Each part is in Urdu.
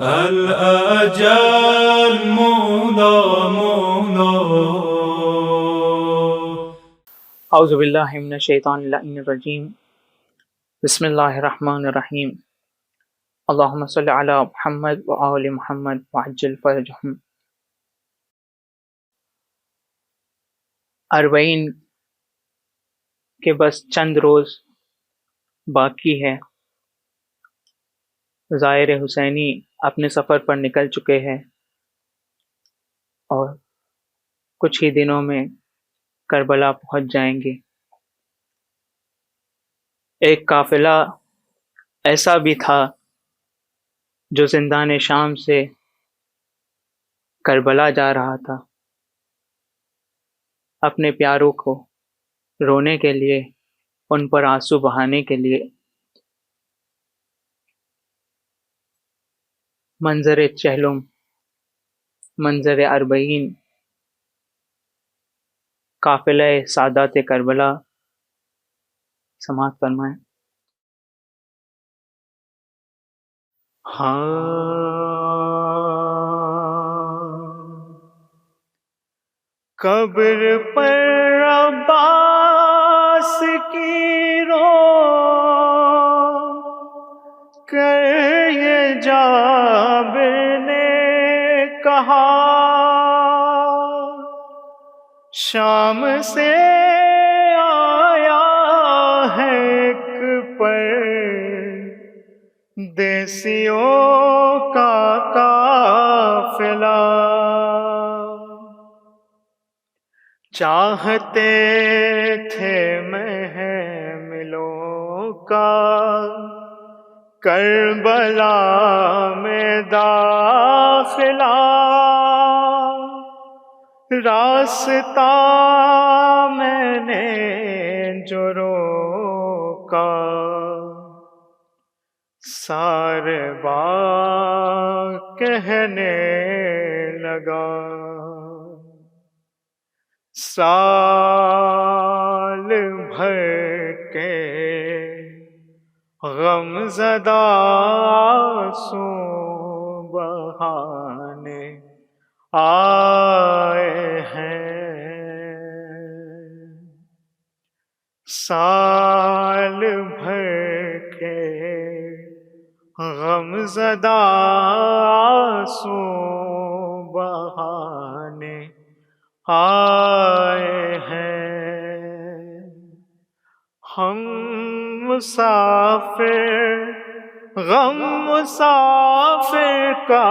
الأجل مولا مولا. اعوذ باللہ من الشیطان اللعین الرجیم. بسم اللہ الرحمن الرحیم. اللہم صلی علی محمد و آل محمد وعجل فرجہم. اربعین کے بس چند روز باقی ہے. زائر حسینی اپنے سفر پر نکل چکے ہیں اور کچھ ہی دنوں میں کربلا پہنچ جائیں گے. ایک قافلہ ایسا بھی تھا جو زندان شام سے کربلا جا رہا تھا اپنے پیاروں کو رونے کے لیے، ان پر آنسو بہانے کے لیے. منظر چہلم، منظر اربعین، قافلہ سادات کربلا سماعت فرمائیں. قبر پر عباس کی رو کر یہ جابر نے کہا، شام سے آیا ہے ایک پر دیسیوں کا قافلہ، چاہتے تھے محملوں کا کربلا میں داخلہ، راستہ میں نے جو روکا سارے باغ کہنے لگا، سال بھر کے غم زدہ آنسو بہانے آئے ہیں، سال بھر کے غم زدہ آنسو بہانے آئے ہیں. ہم مسافر غم مسافر کا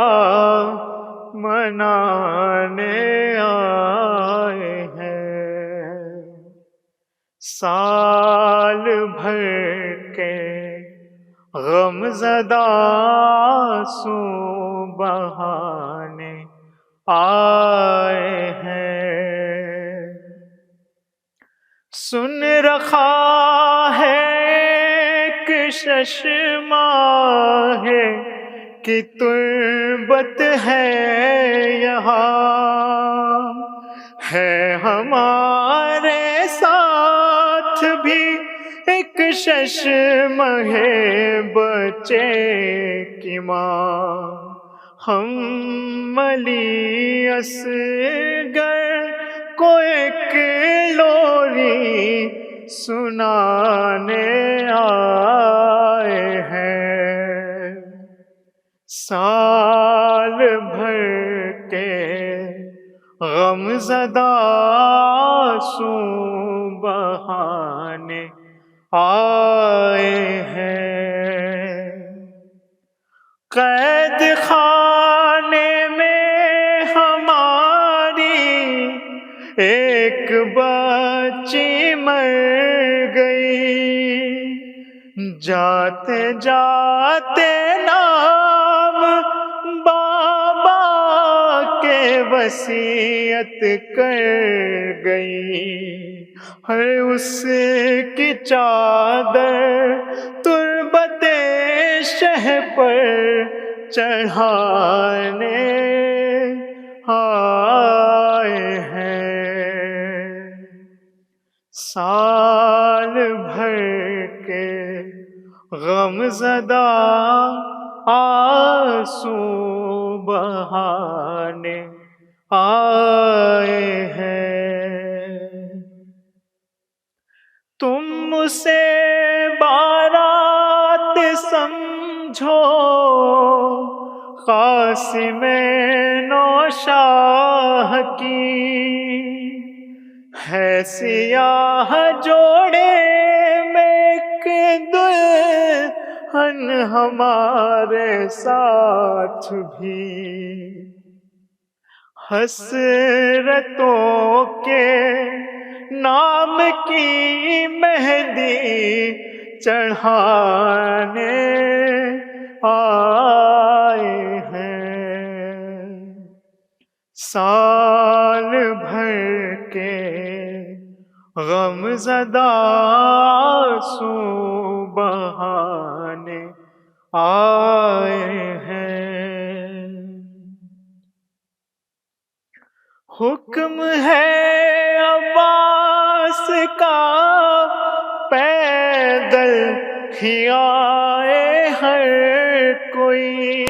منانے آئے ہیں، سال بھر کے غم زدہ آنسو بہانے آئے ہیں. سن رکھا ہے ایک ششمہ ہے کہ تربت ہے یہاں، ہے ہمارے ساتھ بھی ایک ششمہ ہے بچے کی ماں، ہم ملی اصغر کو ایک لوری سنانے آئے ہیں، سال بھر کے غم زدہ آنسو بہانے آئے ہیں. قید خانے میں ہماری ایک بچی مر گئی، جاتے جاتے نام بابا کے وصیت کر گئی، ہر اس کی چادر تربت شہ پر چڑھانے آئے ہیں، سال بھر کے غم زدہ آنسو بہانے آئے ہیں۔ تم اسے بارات سمجھو قاسم نوشاہ کی، ہے سیاہ جوڑے میں ایک دلہن ہمارے ساتھ بھی، حسرتوں کے نام کی مہندی چڑھانے آئے ہیں۔ سال بھر کے غم زدہ آنسو بہانے آئے ہیں۔ حکم ہے عباس کا پیدل ہی آئے ہر کوئی،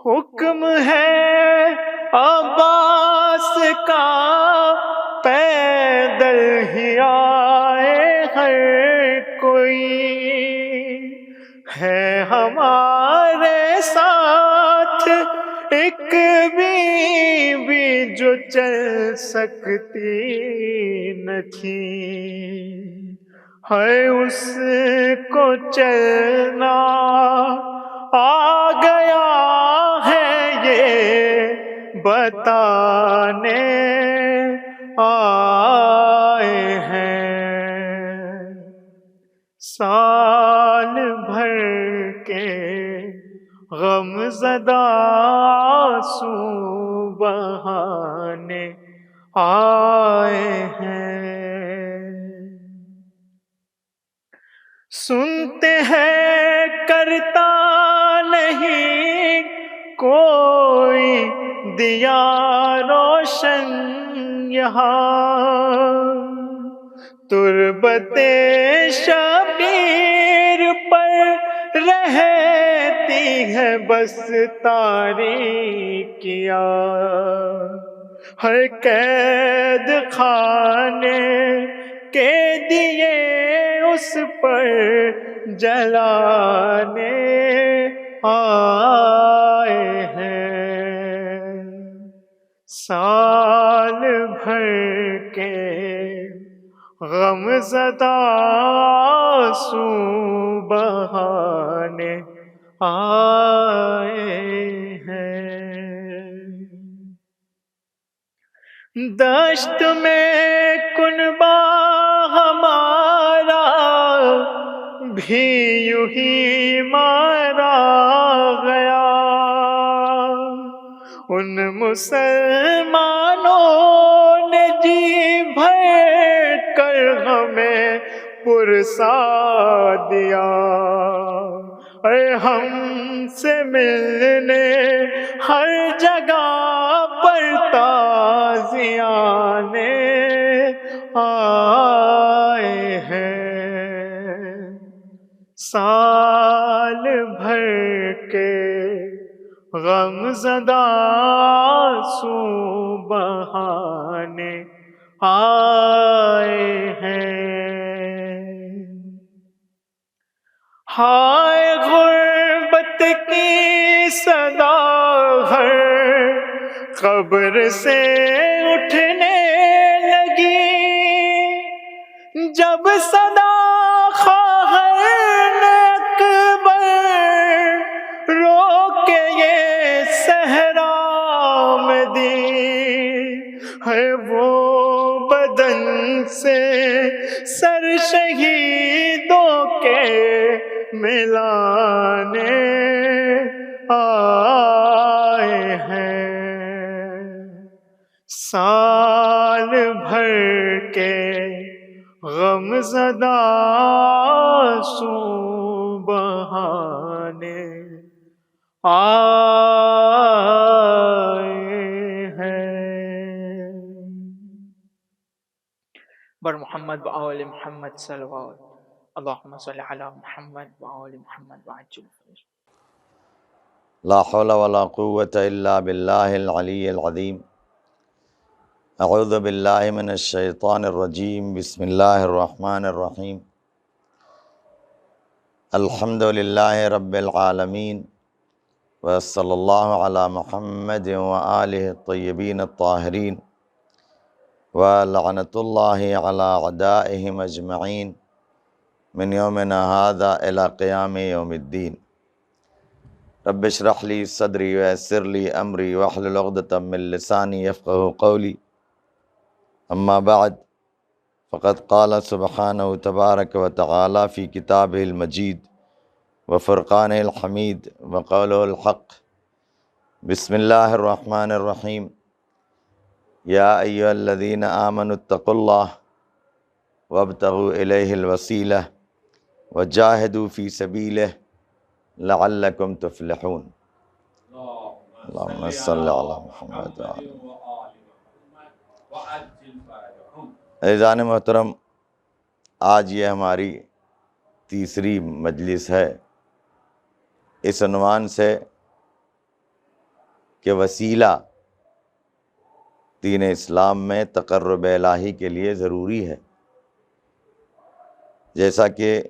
حکم ہے عباس کا پیدل ہی آئے ہر کوئی، ہے ہمارے ساتھ ایک بیوی جو چل سکتی نہ تھی، ہے اس کو چلنا آ گیا ہے یہ بتانے آئے ہیں۔ سال بھر کے غم زدہ آنسو بہانے آئے ہیں۔ سنتے ہیں کرتا نہیں کوئی دیا روشن یہاں، تربت شبیر پر رہتی ہے بس تاریکیاں، ہر قید خانے کے دیے اس پر جلانے آئے ہیں۔ سال بھر کے غم زدہ آنسو بہانے آئے ہیں۔ دشت میں کنبہ ہمارا بھی یوں ہی مارا گیا، ان مسلمانوں نے جی بھر کر ہمیں پرسا دیا، اے ہم سے ملنے ہر جگہ پر تازیانے آئے ہیں۔ سال بھر کے غم زدہ آنسو بہانے آئے ہیں۔ ہائے غربت کی صدا ہر قبر سے اٹھنے لگی، جب صدا خواہر نے اکبر رو کے یہ صحرا میں دی، ہے وہ بدن سے سر شہیدوں کے ملانے آئے ہیں۔ سال بھر کے غم زدہ آنسو بہانے آئے ہیں۔ بر محمد و آل محمد صلوات، اللہم صلی علی محمد و آل محمد وعجل فرجہ۔ لا حول ولا قوة الا باللہ العلی العظیم۔ اعوذ باللہ من الشیطان الرجیم، بسم اللہ الرحمن الرحیم۔ الحمد للہ رب العالمین، وصلی اللہ علی محمد وآلہ الطیبین الطاہرین، ولعنۃ اللہ علی اعدائہم اجمعین من یومنا ھذا الی قیام یوم الدین۔ رب اشرح لی صدری ویسر لی امری واحلل عقدۃ من لسانی یفقہوا قولی، اما بعد فقد قال سبحانہ تبارک و تعالی فی کتابہ المجید وفرقانہ الحمید وقولہ الحق۔ بسم اللہ الرحمن الرحیم۔ یا ایھا الذین آمنوا اتقوا اللہ وابتغوا الیہ الوسیلہ وجاہدوا فی سبیلہ لعلکم تفلحون۔ اللہم صلی علی محمد وعلی۔ عزیزان محترم، آج یہ ہماری تیسری مجلس ہے اس عنوان سے کہ وسیلہ دین اسلام میں تقرب الہی کے لیے ضروری ہے۔ جیسا کہ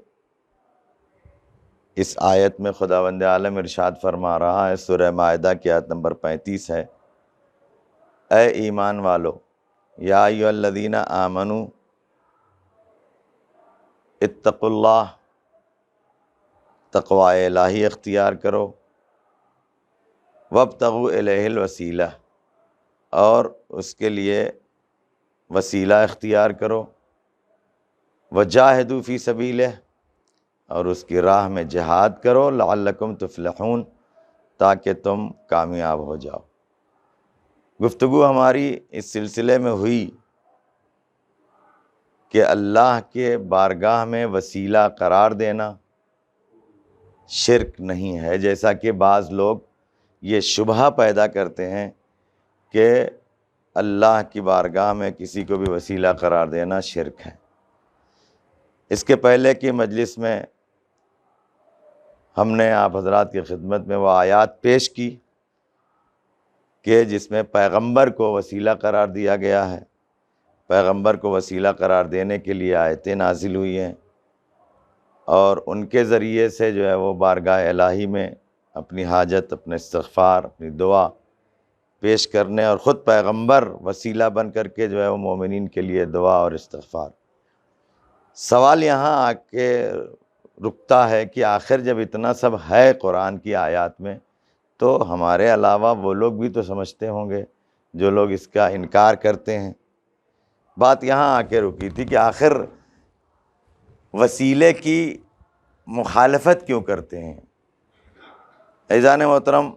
اس آیت میں خداوند عالم ارشاد فرما رہا ہے، سورہ مائدہ کی آیت نمبر 35 ہے، اے ایمان والو، یا ایھا الذین آمنوا اتقوا اللہ، تقوی الہی اختیار کرو، وابتغوا الیہ الوسیلہ، اور اس کے لیے وسیلہ اختیار کرو، وجاہدوا فی سبیلہ، اور اس کی راہ میں جہاد کرو، لعلکم تفلحون، تاکہ تم کامیاب ہو جاؤ۔ گفتگو ہماری اس سلسلے میں ہوئی کہ اللہ کے بارگاہ میں وسیلہ قرار دینا شرک نہیں ہے، جیسا کہ بعض لوگ یہ شبہہ پیدا کرتے ہیں کہ اللہ کی بارگاہ میں کسی کو بھی وسیلہ قرار دینا شرک ہے۔ اس کے پہلے کی مجلس میں ہم نے آپ حضرات کی خدمت میں وہ آیات پیش کی کہ جس میں پیغمبر کو وسیلہ قرار دیا گیا ہے، پیغمبر کو وسیلہ قرار دینے کے لیے آیتیں نازل ہوئی ہیں، اور ان کے ذریعے سے جو ہے وہ بارگاہ الہی میں اپنی حاجت، اپنے استغفار، اپنی دعا پیش کرنے، اور خود پیغمبر وسیلہ بن کر کے جو ہے وہ مومنین کے لیے دعا اور استغفار۔ سوال یہاں آ کے رکتا ہے کہ آخر جب اتنا سب ہے قرآن کی آیات میں، تو ہمارے علاوہ وہ لوگ بھی تو سمجھتے ہوں گے جو لوگ اس کا انکار کرتے ہیں۔ بات یہاں آ کے رکی تھی کہ آخر وسیلے کی مخالفت کیوں کرتے ہیں؟ عزیزان محترم،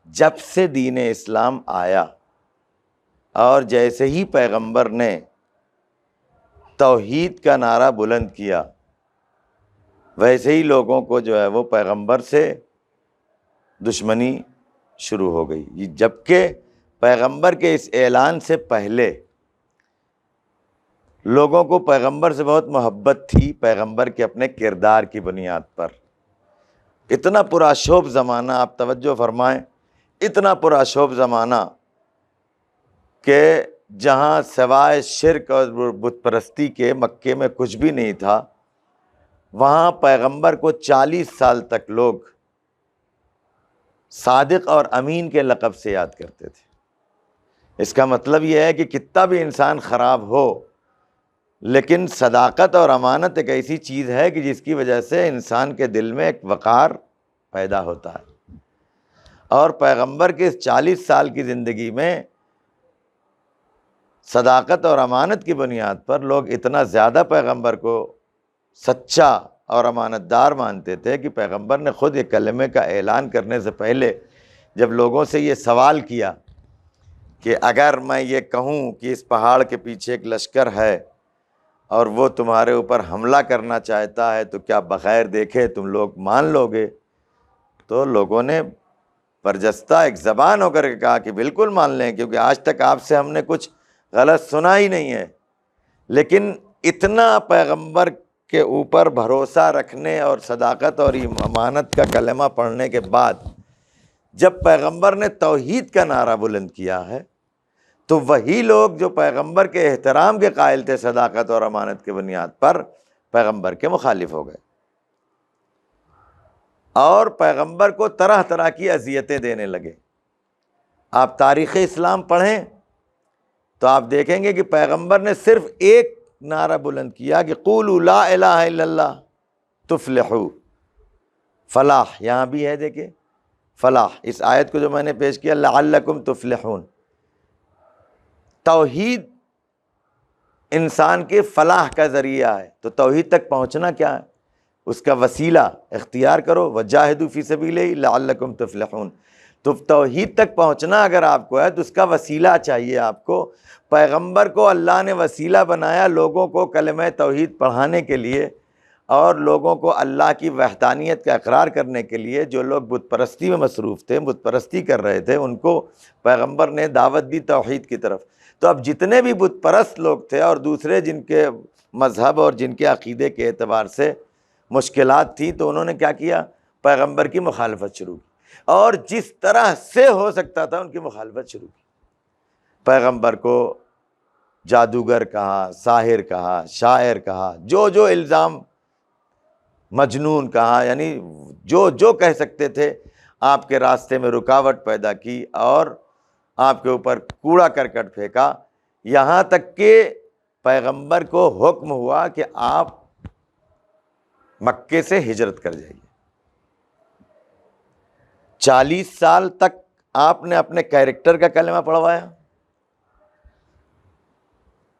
جب سے دین اسلام آیا اور جیسے ہی پیغمبر نے توحید کا نعرہ بلند کیا، ویسے ہی لوگوں کو جو ہے وہ پیغمبر سے دشمنی شروع ہو گئی، جبکہ پیغمبر کے اس اعلان سے پہلے لوگوں کو پیغمبر سے بہت محبت تھی، پیغمبر کے اپنے کردار کی بنیاد پر۔ اتنا پرآشوب زمانہ، آپ توجہ فرمائیں، اتنا پرآشوب زمانہ کہ جہاں سوائے شرک اور بت پرستی کے مکے میں کچھ بھی نہیں تھا، وہاں پیغمبر کو 40 سال تک لوگ صادق اور امین کے لقب سے یاد کرتے تھے۔ اس کا مطلب یہ ہے کہ کتنا بھی انسان خراب ہو، لیکن صداقت اور امانت ایک ایسی چیز ہے کہ جس کی وجہ سے انسان کے دل میں ایک وقار پیدا ہوتا ہے۔ اور پیغمبر کے اس 40 سال کی زندگی میں صداقت اور امانت کی بنیاد پر لوگ اتنا زیادہ پیغمبر کو سچا اور امانت دار مانتے تھے کہ پیغمبر نے خود یہ کلمے کا اعلان کرنے سے پہلے جب لوگوں سے یہ سوال کیا کہ اگر میں یہ کہوں کہ اس پہاڑ کے پیچھے ایک لشکر ہے اور وہ تمہارے اوپر حملہ کرنا چاہتا ہے تو کیا بغیر دیکھے تم لوگ مان لو گے؟ تو لوگوں نے برجستہ ایک زبان ہو کر کے کہا کہ بالکل مان لیں، کیونکہ آج تک آپ سے ہم نے کچھ غلط سنا ہی نہیں ہے۔ لیکن اتنا پیغمبر کے اوپر بھروسہ رکھنے اور صداقت اور امانت کا کلمہ پڑھنے کے بعد جب پیغمبر نے توحید کا نعرہ بلند کیا ہے تو وہی لوگ جو پیغمبر کے احترام کے قائل تھے صداقت اور امانت کے بنیاد پر، پیغمبر کے مخالف ہو گئے اور پیغمبر کو طرح طرح کی اذیتیں دینے لگے۔ آپ تاریخ اسلام پڑھیں تو آپ دیکھیں گے کہ پیغمبر نے صرف ایک نعرہ بلند کیا کہ قولوا لا الہ الا اللہ تفلحوا، فلاح یہاں بھی ہے، دیکھیں فلاح، اس آیت کو جو میں نے پیش کیا لعلکم تفلحون، توحید انسان کے فلاح کا ذریعہ ہے۔ تو توحید تک پہنچنا کیا ہے؟ اس کا وسیلہ اختیار کرو، وجاہدوا فی سبیلہ لعلکم تفلحون۔ تو توحید تک پہنچنا اگر آپ کو ہے تو اس کا وسیلہ چاہیے آپ کو۔ پیغمبر کو اللہ نے وسیلہ بنایا لوگوں کو کلمہ توحید پڑھانے کے لیے اور لوگوں کو اللہ کی وحدانیت کا اقرار کرنے کے لیے۔ جو لوگ بت پرستی میں مصروف تھے، بت پرستی کر رہے تھے، ان کو پیغمبر نے دعوت دی توحید کی طرف۔ تو اب جتنے بھی بت پرست لوگ تھے اور دوسرے جن کے مذہب اور جن کے عقیدے کے اعتبار سے مشکلات تھی، تو انہوں نے کیا کیا؟ پیغمبر کی مخالفت شروع کی، اور جس طرح سے ہو سکتا تھا ان کی مخالفت شروع کی۔ پیغمبر کو جادوگر کہا، ساحر کہا، شاعر کہا، جو الزام، مجنون کہا، یعنی جو کہہ سکتے تھے آپ کے راستے میں رکاوٹ پیدا کی اور آپ کے اوپر کوڑا کرکٹ پھینکا، یہاں تک کہ پیغمبر کو حکم ہوا کہ آپ مکے سے ہجرت کر جائیے۔ 40 سال تک آپ نے اپنے کیریکٹر کا کلمہ پڑھوایا،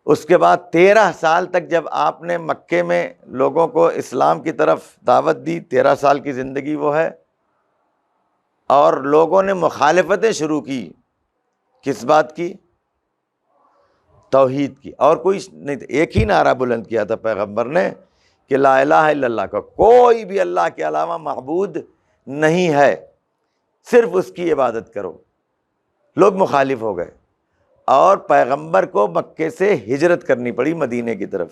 اس کے بعد 13 سال تک جب آپ نے مکے میں لوگوں کو اسلام کی طرف دعوت دی، 13 سال کی زندگی وہ ہے، اور لوگوں نے مخالفتیں شروع کی، کس بات کی؟ توحید کی، اور کوئی نہیں تھا۔ ایک ہی نعرہ بلند کیا تھا پیغمبر نے کہ لا الہ الا اللہ کا، کوئی بھی اللہ کے علاوہ معبود نہیں ہے، صرف اس کی عبادت کرو۔ لوگ مخالف ہو گئے اور پیغمبر کو مکے سے ہجرت کرنی پڑی مدینے کی طرف،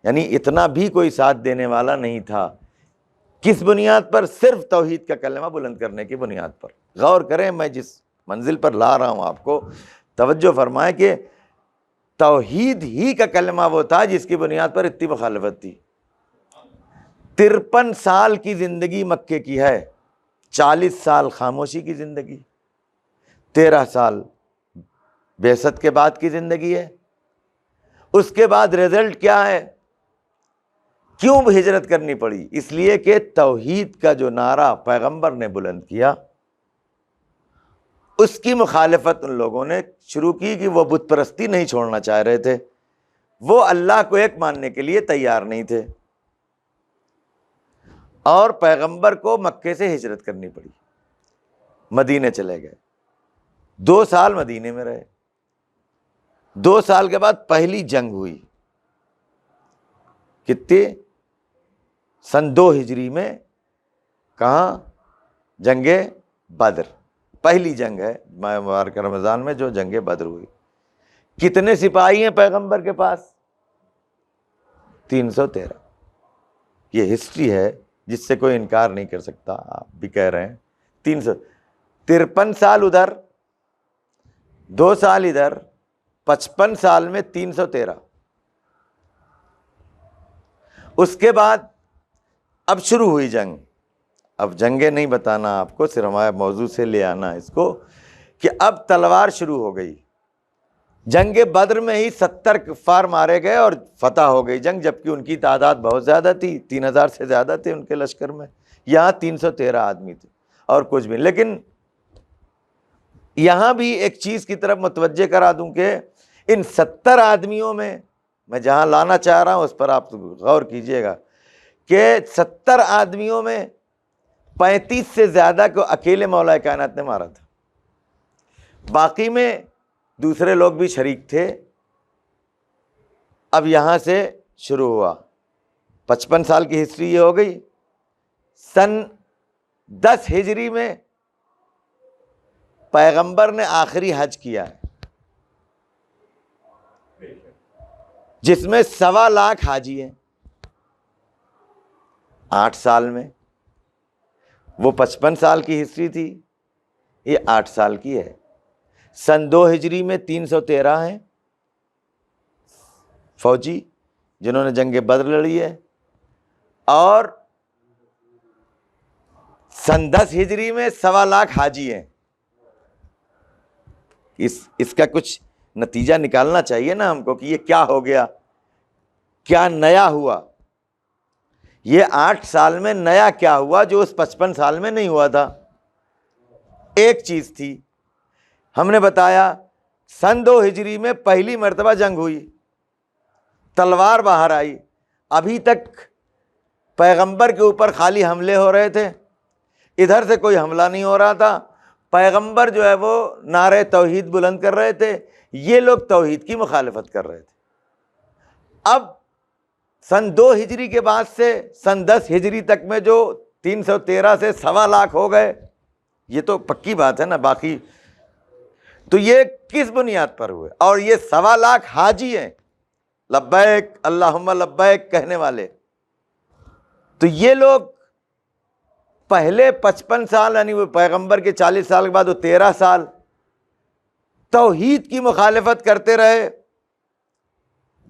یعنی اتنا بھی کوئی ساتھ دینے والا نہیں تھا۔ کس بنیاد پر؟ صرف توحید کا کلمہ بلند کرنے کی بنیاد پر۔ غور کریں، میں جس منزل پر لا رہا ہوں آپ کو توجہ فرمائیں کہ توحید ہی کا کلمہ وہ تھا جس کی بنیاد پر اتنی مخالفت تھی۔ 53 سال کی زندگی مکے کی ہے، 40 سال خاموشی کی زندگی، 13 سال بعثت کے بعد کی زندگی ہے۔ اس کے بعد رزلٹ کیا ہے؟ کیوں ہجرت کرنی پڑی؟ اس لیے کہ توحید کا جو نعرہ پیغمبر نے بلند کیا، اس کی مخالفت ان لوگوں نے شروع کی کہ وہ بت پرستی نہیں چھوڑنا چاہ رہے تھے، وہ اللہ کو ایک ماننے کے لیے تیار نہیں تھے، اور پیغمبر کو مکے سے ہجرت کرنی پڑی، مدینے چلے گئے، 2 سال مدینے میں رہے۔ 2 سال کے بعد پہلی جنگ ہوئی، کتنی؟ سن 2 ہجری میں، کہاں؟ جنگ بدر، پہلی جنگ ہے ماہ مبارک رمضان میں جو جنگ بدر ہوئی۔ کتنے سپاہی ہیں پیغمبر کے پاس؟ 313۔ یہ ہسٹری ہے جس سے کوئی انکار نہیں کر سکتا، آپ بھی کہہ رہے ہیں 353 سال ادھر، 2 سال ادھر، 55 سال میں 313۔ اس کے بعد اب شروع ہوئی جنگ۔ اب جنگیں نہیں بتانا آپ کو، صرف ہمارے موضوع سے لے آنا اس کو کہ اب تلوار شروع ہو گئی۔ جنگ بدر میں ہی 70 کفار مارے گئے اور فتح ہو گئی جنگ، جبکہ ان کی تعداد بہت زیادہ تھی، 3000 سے زیادہ تھے ان کے لشکر میں، یہاں 313 آدمی تھے اور کچھ بھی۔ لیکن یہاں بھی ایک چیز کی طرف متوجہ کرا دوں کہ ان 70 آدمیوں میں جہاں لانا چاہ رہا ہوں اس پر آپ غور کیجئے گا کہ 70 آدمیوں میں 35 سے زیادہ کو اکیلے مولا کائنات نے مارا تھا، باقی میں دوسرے لوگ بھی شریک تھے۔ اب یہاں سے شروع ہوا، 55 سال کی ہسٹری یہ ہو گئی۔ سن 10 ہجری میں پیغمبر نے آخری حج کیا ہے، جس میں 1.25 لاکھ حاجی ہیں 8 سال میں۔ وہ 55 سال کی ہسٹری تھی، یہ 8 سال کی ہے. سن 2 ہجری میں 313 ہیں فوجی جنہوں نے جنگ بدر لڑی ہے، اور سن 10 ہجری میں 1.25 لاکھ حاجی ہیں. اس کا کچھ نتیجہ نکالنا چاہیے نا ہم کو کہ یہ کیا ہو گیا، کیا نیا ہوا. یہ 8 سال میں نیا کیا ہوا جو اس 55 سال میں نہیں ہوا تھا؟ ایک چیز تھی، ہم نے بتایا سن 2 ہجری میں پہلی مرتبہ جنگ ہوئی، تلوار باہر آئی. ابھی تک پیغمبر کے اوپر خالی حملے ہو رہے تھے، ادھر سے کوئی حملہ نہیں ہو رہا تھا. پیغمبر جو ہے وہ نعرہ توحید بلند کر رہے تھے، یہ لوگ توحید کی مخالفت کر رہے تھے. اب سن 2 ہجری کے بعد سے سن 10 ہجری تک میں جو 313 سے 1.25 لاکھ ہو گئے، یہ تو پکی بات ہے نا. باقی تو یہ کس بنیاد پر ہوئے؟ اور یہ 1.25 لاکھ حاجی ہیں، لبیک اللہم لبیک کہنے والے. تو یہ لوگ پہلے 55 سال یعنی وہ پیغمبر کے 40 سال کے بعد وہ 13 سال توحید کی مخالفت کرتے رہے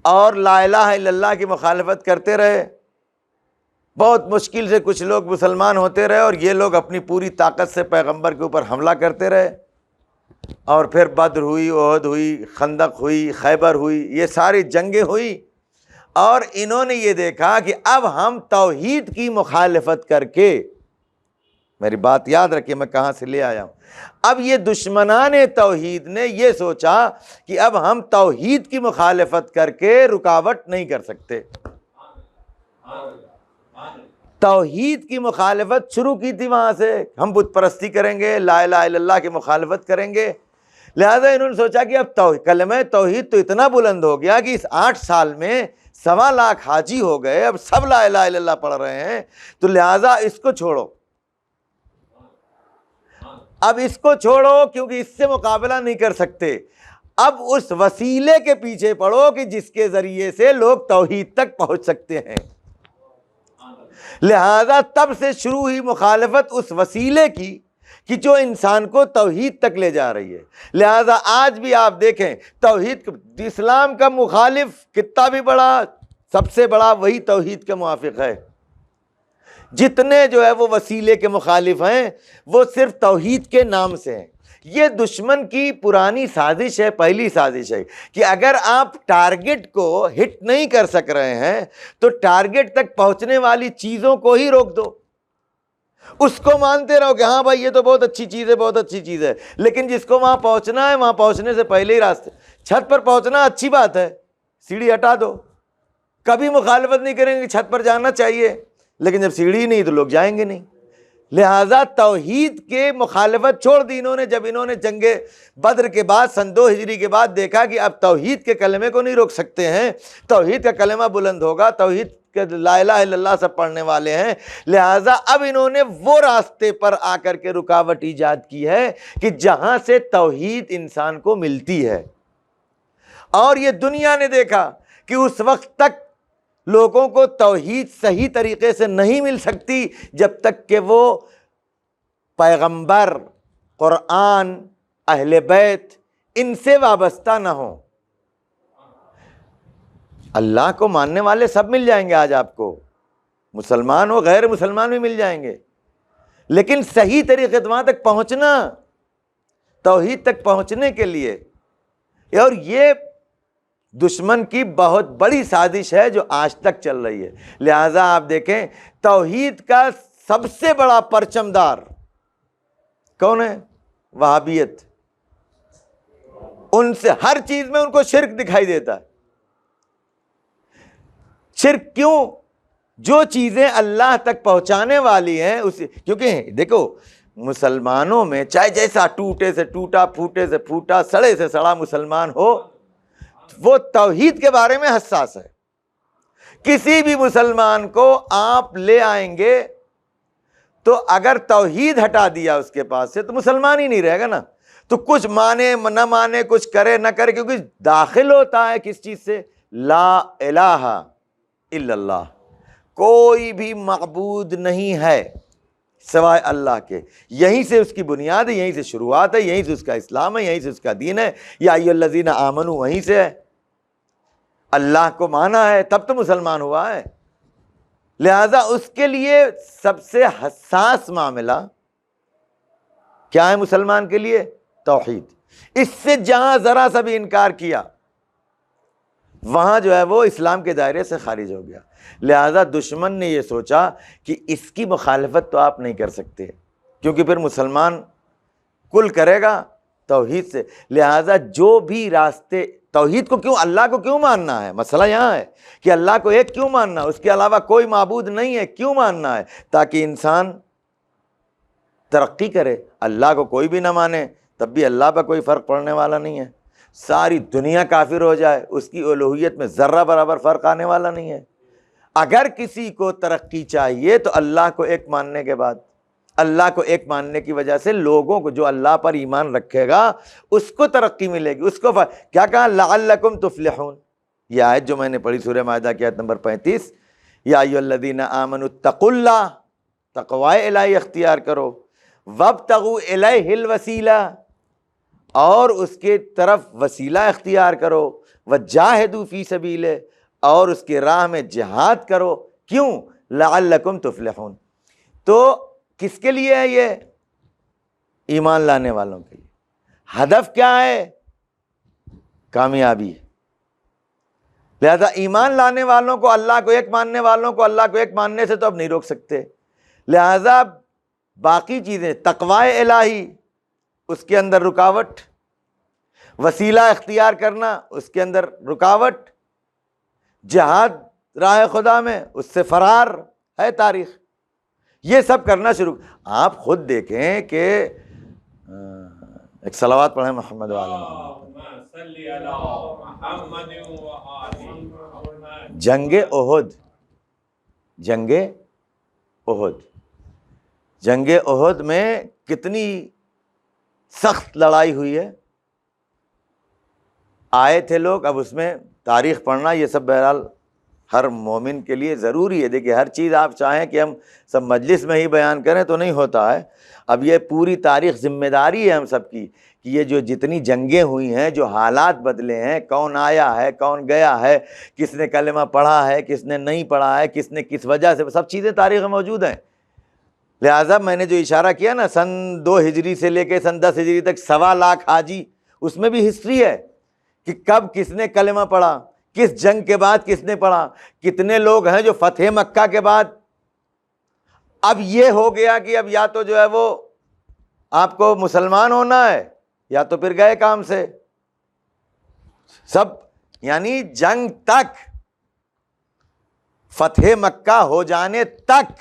اور لا الہ الا اللہ کی مخالفت کرتے رہے. بہت مشکل سے کچھ لوگ مسلمان ہوتے رہے، اور یہ لوگ اپنی پوری طاقت سے پیغمبر کے اوپر حملہ کرتے رہے. اور پھر بدر ہوئی، احد ہوئی، خندق ہوئی، خیبر ہوئی، یہ ساری جنگیں ہوئی. اور انہوں نے یہ دیکھا کہ اب ہم توحید کی مخالفت کر کے، میری بات یاد رکھیے میں کہاں سے لے آیا ہوں، اب یہ دشمنان توحید نے یہ سوچا کہ اب ہم توحید کی مخالفت کر کے رکاوٹ نہیں کر سکتے. توحید کی مخالفت شروع کی تھی وہاں سے، ہم بت پرستی کریں گے، لا الہ الا اللہ کی مخالفت کریں گے. لہذا انہوں نے سوچا کہ اب کلمہ توحید تو اتنا بلند ہو گیا کہ اس 8 سال میں 1.25 لاکھ حاجی ہو گئے، اب سب لا الہ الا اللہ پڑھ رہے ہیں، تو لہذا اس کو چھوڑو. اب اس کو چھوڑو کیونکہ اس سے مقابلہ نہیں کر سکتے. اب اس وسیلے کے پیچھے پڑو کہ جس کے ذریعے سے لوگ توحید تک پہنچ سکتے ہیں. لہذا تب سے شروع ہوئی مخالفت اس وسیلے کی کہ جو انسان کو توحید تک لے جا رہی ہے. لہذا آج بھی آپ دیکھیں توحید، اسلام کا مخالف کتنا بھی بڑا، سب سے بڑا وہی توحید کے موافق ہے. جتنے جو ہے وہ وسیلے کے مخالف ہیں وہ صرف توحید کے نام سے ہیں. یہ دشمن کی پرانی سازش ہے، پہلی سازش ہے کہ اگر آپ ٹارگٹ کو ہٹ نہیں کر سک رہے ہیں تو ٹارگٹ تک پہنچنے والی چیزوں کو ہی روک دو. اس کو مانتے رہو کہ ہاں بھائی یہ تو بہت اچھی چیز ہے، بہت اچھی چیز ہے، لیکن جس کو وہاں پہنچنا ہے وہاں پہنچنے سے پہلے ہی راستے، چھت پر پہنچنا اچھی بات ہے، سیڑھی ہٹا دو. کبھی مخالفت نہیں کریں گے چھت پر جانا چاہیے، لیکن جب سیڑھی نہیں تو لوگ جائیں گے نہیں. لہٰذا توحید کے مخالفت چھوڑ دی انہوں نے. جب انہوں نے جنگ بدر کے بعد سن 2 ہجری کے بعد دیکھا کہ اب توحید کے کلمے کو نہیں روک سکتے ہیں، توحید کا کلمہ بلند ہوگا، توحید کے لا الہ الا اللہ سب پڑھنے والے ہیں، لہٰذا اب انہوں نے وہ راستے پر آ کر کے رکاوٹ ایجاد کی ہے کہ جہاں سے توحید انسان کو ملتی ہے. اور یہ دنیا نے دیکھا کہ اس وقت تک لوگوں کو توحید صحیح طریقے سے نہیں مل سکتی جب تک کہ وہ پیغمبر، قرآن، اہل بیت ان سے وابستہ نہ ہوں. اللہ کو ماننے والے سب مل جائیں گے آج آپ کو، مسلمان ہو غیر مسلمان بھی مل جائیں گے، لیکن صحیح طریقے سے وہاں تک پہنچنا، توحید تک پہنچنے کے لیے. اور یہ دشمن کی بہت بڑی سازش ہے جو آج تک چل رہی ہے. لہٰذا آپ دیکھیں توحید کا سب سے بڑا پرچم دار کون ہے؟ وہابیت. ان سے ہر چیز میں ان کو شرک دکھائی دیتا ہے. شرک کیوں؟ جو چیزیں اللہ تک پہنچانے والی ہیں اسے، کیونکہ دیکھو مسلمانوں میں چاہے جیسا ٹوٹے سے ٹوٹا، پھوٹے سے پھوٹا، سڑے سے سڑا مسلمان ہو، وہ توحید کے بارے میں حساس ہے. کسی بھی مسلمان کو آپ لے آئیں گے تو اگر توحید ہٹا دیا اس کے پاس سے تو مسلمان ہی نہیں رہے گا نا. تو کچھ مانے نہ مانے، کچھ کرے نہ کرے، کیونکہ داخل ہوتا ہے کس چیز سے؟ لا الہ الا اللہ، کوئی بھی معبود نہیں ہے سوائے اللہ کے. یہیں سے اس کی بنیاد ہے, یہیں سے شروعات ہے, یہیں سے اس کا اسلام ہے, یہیں سے اس کا دین ہے. یا ایھا الذین آمنوا وہیں سے ہے, اللہ کو مانا ہے تب تو مسلمان ہوا ہے. لہذا اس کے لیے سب سے حساس معاملہ کیا ہے مسلمان کے لیے؟ توحید. اس سے جہاں ذرا سا بھی انکار کیا وہاں جو ہے وہ اسلام کے دائرے سے خارج ہو گیا. لہذا دشمن نے یہ سوچا کہ اس کی مخالفت تو آپ نہیں کر سکتے کیونکہ پھر مسلمان کل کرے گا توحید سے. لہذا جو بھی راستے, توحید کو کیوں, اللہ کو کیوں ماننا ہے؟ مسئلہ یہاں ہے کہ اللہ کو ایک کیوں ماننا ہے, اس کے علاوہ کوئی معبود نہیں ہے, کیوں ماننا ہے؟ تاکہ انسان ترقی کرے. اللہ کو کوئی بھی نہ مانے تب بھی اللہ پہ کوئی فرق پڑنے والا نہیں ہے. ساری دنیا کافر ہو جائے اس کی الوہیت میں ذرہ برابر فرق آنے والا نہیں ہے. اگر کسی کو ترقی چاہیے تو اللہ کو ایک ماننے کے بعد, اللہ کو ایک ماننے کی وجہ سے لوگوں کو جو اللہ پر ایمان رکھے گا اس کو ترقی ملے گی. اس کو کیا کہا؟ لعلکم تفلحون. یہ آیت جو میں نے پڑھی سورہ مائدہ کی آیت نمبر 35, یا ایھا الذین آمنوا اتقوا اللہ, تقوی الہی اختیار کرو, وابتغوا الیہ الوسیلہ, اور اس کے طرف وسیلہ اختیار کرو, وجاہدوا فی سبیلہ, اور اس کے راہ میں جہاد کرو. کیوں؟ لعلکم تفلحون. تو کس کے لیے ہے یہ؟ ایمان لانے والوں کے لیے. ہدف کیا ہے؟ کامیابی ہے. لہذا ایمان لانے والوں کو, اللہ کو ایک ماننے والوں کو اللہ کو ایک ماننے سے تو اب نہیں روک سکتے. لہذا باقی چیزیں, تقوی الہی اس کے اندر رکاوٹ, وسیلہ اختیار کرنا اس کے اندر رکاوٹ, جہاد راہ خدا میں اس سے فرار ہے تاریخ. یہ سب کرنا شروع. آپ خود دیکھیں کہ ایک صلوات پڑھیں محمد وعلی محمد. جنگ احد, جنگ احد میں کتنی سخت لڑائی ہوئی ہے. آئے تھے لوگ, اب اس میں تاریخ پڑھنا یہ سب بہرحال ہر مومن کے لیے ضروری ہے. دیکھیے ہر چیز آپ چاہیں کہ ہم سب مجلس میں ہی بیان کریں تو نہیں ہوتا ہے. اب یہ پوری تاریخ ذمہ داری ہے ہم سب کی کہ یہ جو جتنی جنگیں ہوئی ہیں, جو حالات بدلے ہیں, کون آیا ہے کون گیا ہے, کس نے کلمہ پڑھا ہے کس نے نہیں پڑھا ہے, کس نے کس وجہ سے, سب چیزیں تاریخ میں موجود ہیں. لہٰذا میں نے جو اشارہ کیا نا, سن 2 ہجری سے لے کے سن 10 ہجری تک 1.25 لاکھ حاجی, اس میں بھی ہسٹری ہے کہ کب کس نے کلمہ پڑھا, کس جنگ کے بعد کس نے پڑھا. کتنے لوگ ہیں جو فتح مکہ کے بعد اب یہ ہو گیا کہ اب یا تو جو ہے وہ آپ کو مسلمان ہونا ہے یا تو پھر گئے کام سے. سب یعنی جنگ تک, فتح مکہ ہو جانے تک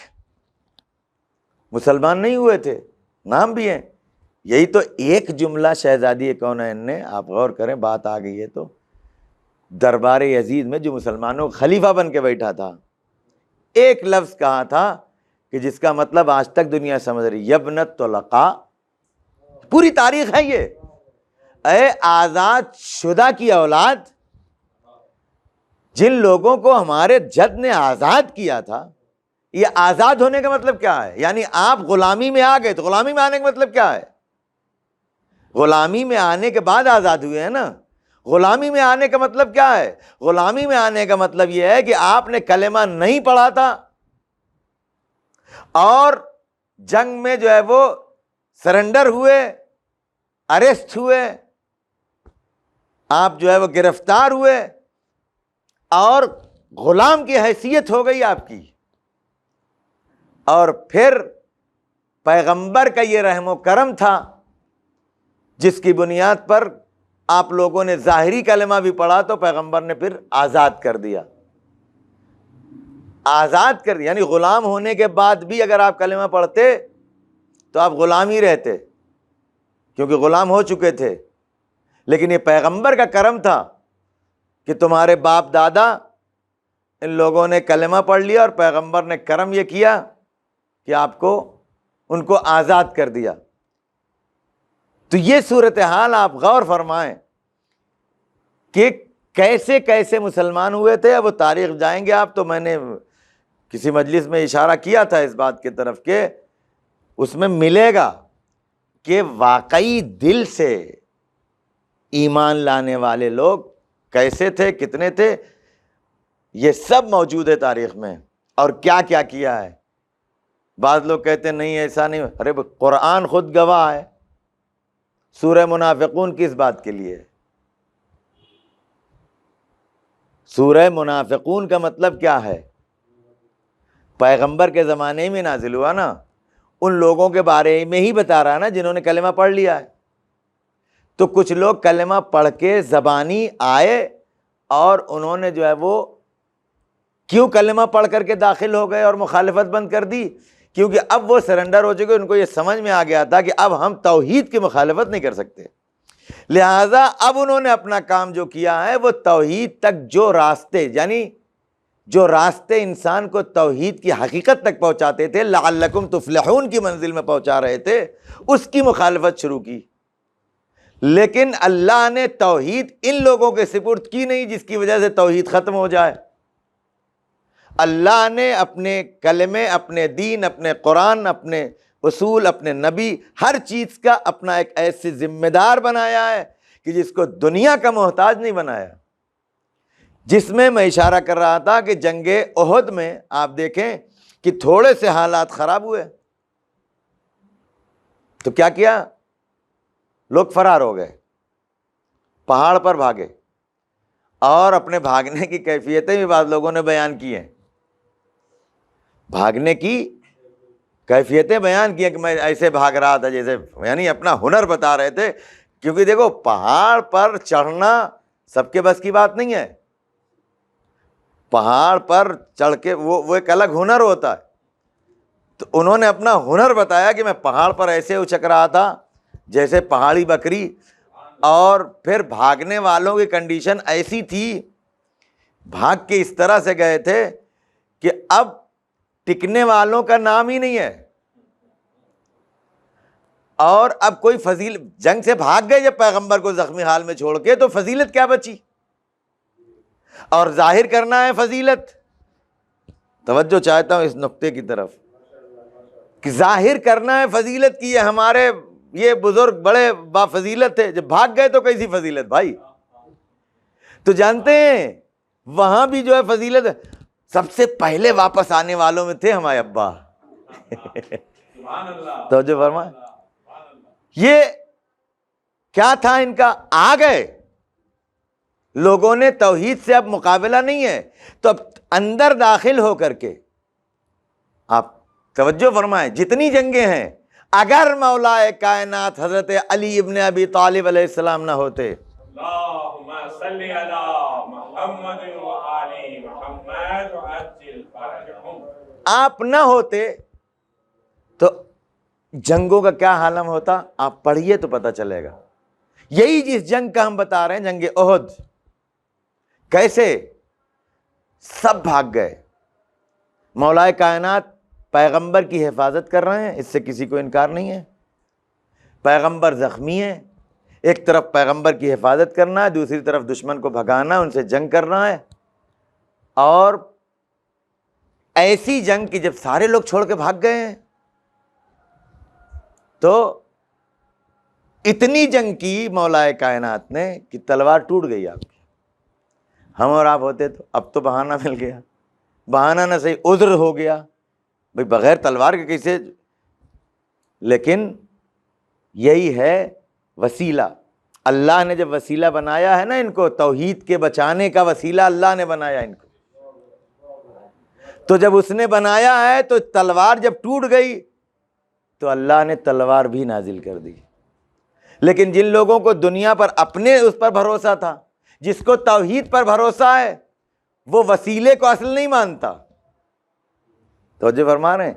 مسلمان نہیں ہوئے تھے, نام بھی ہیں. یہی تو ایک جملہ شہزادی کونین نے, آپ غور کریں بات آ گئی ہے تو, دربار یزید میں جو مسلمانوں کا خلیفہ بن کے بیٹھا تھا, ایک لفظ کہا تھا کہ جس کا مطلب آج تک دنیا سمجھ رہی, یبنت طلقاء. پوری تاریخ ہے یہ. اے آزاد شدہ کی اولاد, جن لوگوں کو ہمارے جد نے آزاد کیا تھا, یہ آزاد ہونے کا مطلب کیا ہے؟ یعنی آپ غلامی میں آ گئے, تو غلامی میں آنے کا مطلب کیا ہے؟ غلامی میں آنے کے بعد آزاد ہوئے ہیں نا. غلامی میں آنے کا مطلب کیا ہے؟ غلامی میں آنے کا مطلب یہ ہے کہ آپ نے کلمہ نہیں پڑھا تھا اور جنگ میں جو ہے وہ سرنڈر ہوئے, اریسٹ ہوئے, آپ جو ہے وہ گرفتار ہوئے اور غلام کی حیثیت ہو گئی آپ کی. اور پھر پیغمبر کا یہ رحم و کرم تھا جس کی بنیاد پر آپ لوگوں نے ظاہری کلمہ بھی پڑھا تو پیغمبر نے پھر آزاد کر دیا. آزاد کر دیا یعنی غلام ہونے کے بعد بھی اگر آپ کلمہ پڑھتے تو آپ غلام ہی رہتے کیونکہ غلام ہو چکے تھے. لیکن یہ پیغمبر کا کرم تھا کہ تمہارے باپ دادا ان لوگوں نے کلمہ پڑھ لیا اور پیغمبر نے کرم یہ کیا کہ آپ کو ان کو آزاد کر دیا. تو یہ صورتحال آپ غور فرمائیں کہ کیسے کیسے مسلمان ہوئے تھے. اب وہ تاریخ جائیں گے آپ تو, میں نے کسی مجلس میں اشارہ کیا تھا اس بات کی طرف کہ اس میں ملے گا کہ واقعی دل سے ایمان لانے والے لوگ کیسے تھے، کتنے تھے، یہ سب موجود ہے تاریخ میں، اور کیا کیا کیا ہے۔ بعض لوگ کہتے ہیں نہیں ایسا نہیں، ارے قرآن خود گواہ ہے۔ سورہ منافقون کس بات کے لیے؟ سورہ منافقون کا مطلب کیا ہے؟ پیغمبر کے زمانے میں نازل ہوا نا، ان لوگوں کے بارے میں ہی بتا رہا نا جنہوں نے کلمہ پڑھ لیا ہے۔ تو کچھ لوگ کلمہ پڑھ کے زبانی آئے اور انہوں نے جو ہے وہ کیوں کلمہ پڑھ کر کے داخل ہو گئے اور مخالفت بند کر دی؟ کیونکہ اب وہ سرنڈر ہو چکے، ان کو یہ سمجھ میں آ گیا تھا کہ اب ہم توحید کی مخالفت نہیں کر سکتے، لہٰذا اب انہوں نے اپنا کام جو کیا ہے وہ توحید تک جو راستے، یعنی جو راستے انسان کو توحید کی حقیقت تک پہنچاتے تھے، لعلکم تفلحون کی منزل میں پہنچا رہے تھے، اس کی مخالفت شروع کی۔ لیکن اللہ نے توحید ان لوگوں کے سپرد کی نہیں جس کی وجہ سے توحید ختم ہو جائے۔ اللہ نے اپنے کلمے، اپنے دین، اپنے قرآن، اپنے اصول، اپنے نبی، ہر چیز کا اپنا ایک ایسے ذمہ دار بنایا ہے کہ جس کو دنیا کا محتاج نہیں بنایا۔ جس میں میں اشارہ کر رہا تھا کہ جنگ احد میں آپ دیکھیں کہ تھوڑے سے حالات خراب ہوئے تو کیا کیا؟ لوگ فرار ہو گئے، پہاڑ پر بھاگے، اور اپنے بھاگنے کی کیفیتیں بھی بعض لوگوں نے بیان کی ہیں۔ بھاگنے کی کیفیتیں بیان کی ہیں کہ میں ایسے بھاگ رہا تھا جیسے، یعنی اپنا ہنر بتا رہے تھے، کیونکہ دیکھو پہاڑ پر چڑھنا سب کے بس کی بات نہیں ہے۔ پہاڑ پر چڑھ کے وہ ایک الگ ہنر ہوتا ہے۔ تو انہوں نے اپنا ہنر بتایا کہ میں پہاڑ پر ایسے اچک رہا تھا جیسے پہاڑی بکری، اور پھر بھاگنے والوں کی کنڈیشن ایسی تھی، بھاگ کے اس طرح سے گئے تھے کہ اب ٹکنے والوں کا نام ہی نہیں ہے، اور اب کوئی جنگ سے بھاگ گئے جب پیغمبر کو زخمی حال میں چھوڑ کے، تو فضیلت کیا بچی؟ اور ظاہر کرنا ہے فضیلت۔ توجہ چاہتا ہوں اس نقطے کی طرف کہ ظاہر کرنا ہے فضیلت کی، یہ ہمارے یہ بزرگ بڑے با فضیلت تھے، جب بھاگ گئے تو کیسی فضیلت بھائی؟ تو جانتے ہیں وہاں بھی جو ہے فضیلت سب سے پہلے واپس آنے والوں میں تھے ہمارے ابا۔ توجہ فرمائے، یہ کیا تھا ان کا؟ آ گئے لوگوں نے، توحید سے اب مقابلہ نہیں ہے، تو اب اندر داخل ہو کر کے آپ توجہ فرمائیں، جتنی جنگیں ہیں، اگر مولا کائنات حضرت علی ابن ابی طالب علیہ السلام نہ ہوتے، اللہم صلی علی محمد و آل محمد وعجل فرجہم، آپ نہ ہوتے تو جنگوں کا کیا عالم ہوتا؟ آپ پڑھیے تو پتہ چلے گا۔ یہی جس جنگ کا ہم بتا رہے ہیں، جنگ احد، کیسے سب بھاگ گئے، مولا کائنات پیغمبر کی حفاظت کر رہے ہیں، اس سے کسی کو انکار نہیں ہے۔ پیغمبر زخمی ہیں، ایک طرف پیغمبر کی حفاظت کرنا ہے، دوسری طرف دشمن کو بھگانا، ان سے جنگ کرنا ہے، اور ایسی جنگ کی جب سارے لوگ چھوڑ کے بھاگ گئے ہیں تو اتنی جنگ کی مولا کائنات نے کہ تلوار ٹوٹ گئی آپ کی۔ ہم اور آپ ہوتے تو اب تو بہانہ مل گیا، بہانہ نہ صحیح عذر ہو گیا، بھئی بغیر تلوار کے کیسے؟ لیکن یہی ہے وسیلہ۔ اللہ نے جب وسیلہ بنایا ہے نا ان کو، توحید کے بچانے کا وسیلہ اللہ نے بنایا ان کو، تو جب اس نے بنایا ہے تو تلوار جب ٹوٹ گئی تو اللہ نے تلوار بھی نازل کر دی۔ لیکن جن لوگوں کو دنیا پر اپنے اس پر بھروسہ تھا، جس کو توحید پر بھروسہ ہے، وہ وسیلے کو اصل نہیں مانتا۔ توجہ فرما رہے ہیں؟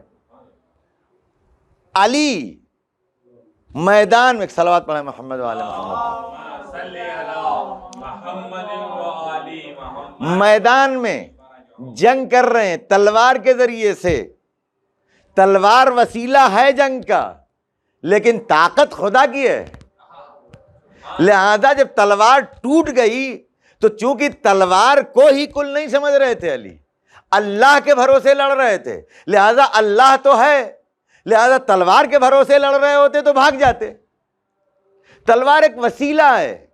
علی میدان میں، صلوات پڑھیں محمد و آل محمد، صلی علی محمد و آل محمد، میدان میں جنگ کر رہے ہیں تلوار کے ذریعے سے۔ تلوار وسیلہ ہے جنگ کا، لیکن طاقت خدا کی ہے۔ لہذا جب تلوار ٹوٹ گئی تو چونکہ تلوار کو ہی کل نہیں سمجھ رہے تھے علی، اللہ کے بھروسے لڑ رہے تھے، لہذا اللہ تو ہے لہذا تلوار کے بھروسے لڑ رہے ہوتے تو بھاگ جاتے. تلوار ایک وسیلہ ہے.